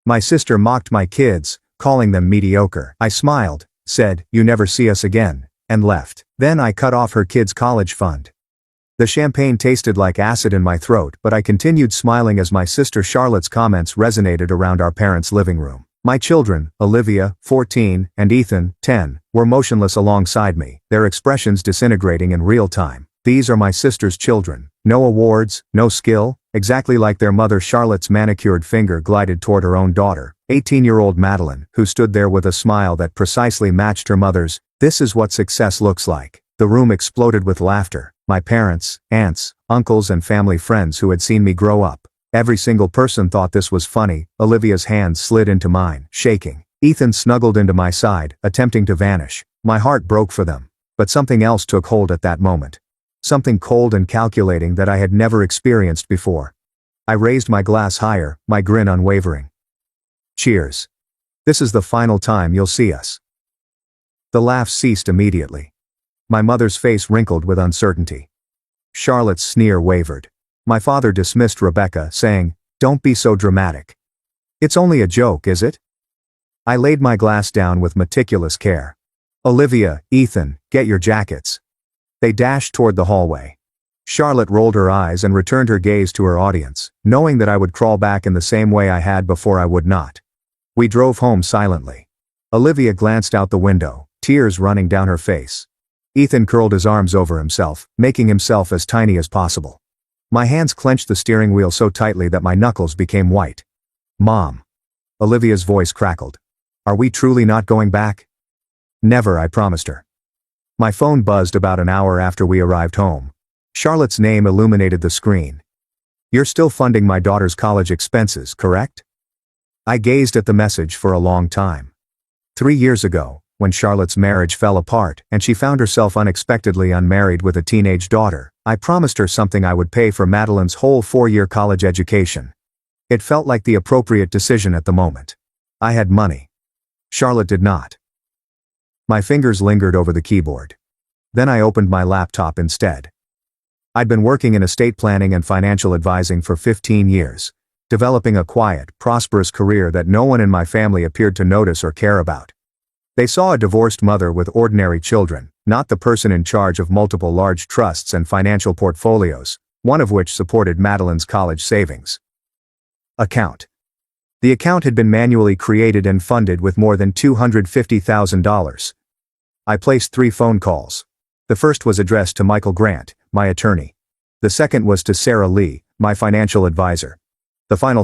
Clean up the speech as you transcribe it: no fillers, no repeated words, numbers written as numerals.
My sister mocked my kids, calling them mediocre. I smiled, said, "You never see us again," and left. Then I cut off her kids' college fund. The champagne tasted like acid in my throat, but I continued smiling as my sister Charlotte's comments resonated around our parents' living room. My children, Olivia, 14, and Ethan, 10, were motionless alongside me, their expressions disintegrating in real time. These are my sister's children. No awards, no skill, exactly like their mother. Charlotte's manicured finger glided toward her own daughter, 18-year-old Madeline, who stood there with a smile that precisely matched her mother's. This is what success looks like. The room exploded with laughter. My parents, aunts, uncles and family friends who had seen me grow up. Every single person thought this was funny. Olivia's hands slid into mine, shaking. Ethan snuggled into my side, attempting to vanish. My heart broke for them. But something else took hold at that moment. Something cold and calculating that I had never experienced before. I raised my glass higher, my grin unwavering. Cheers. This is the final time you'll see us. The laugh ceased immediately. My mother's face wrinkled with uncertainty. Charlotte's sneer wavered. My father dismissed Rebecca, saying, "Don't be so dramatic. It's only a joke, is it?" I laid my glass down with meticulous care. "Olivia, Ethan, get your jackets." They dashed toward the hallway. Charlotte rolled her eyes and returned her gaze to her audience, knowing that I would crawl back in the same way I had before. I would not. We drove home silently. Olivia glanced out the window, tears running down her face. Ethan curled his arms over himself, making himself as tiny as possible. My hands clenched the steering wheel so tightly that my knuckles became white. "Mom." Olivia's voice crackled. "Are we truly not going back?" "Never," I promised her. My phone buzzed about an hour after we arrived home. Charlotte's name illuminated the screen. "You're still funding my daughter's college expenses, correct?" I gazed at the message for a long time. 3 years ago, when Charlotte's marriage fell apart and she found herself unexpectedly unmarried with a teenage daughter, I promised her something: I would pay for Madeline's whole 4-year college education. It felt like the appropriate decision at the moment. I had money. Charlotte did not. My fingers lingered over the keyboard. Then I opened my laptop instead. I'd been working in estate planning and financial advising for 15 years, developing a quiet, prosperous career that no one in my family appeared to notice or care about. They saw a divorced mother with ordinary children, not the person in charge of multiple large trusts and financial portfolios, one of which supported Madeline's college savings. Account. The account had been manually created and funded with more than $250,000. I placed 3 phone calls. The first was addressed to Michael Grant, my attorney. The second was to Sarah Lee, my financial advisor. The final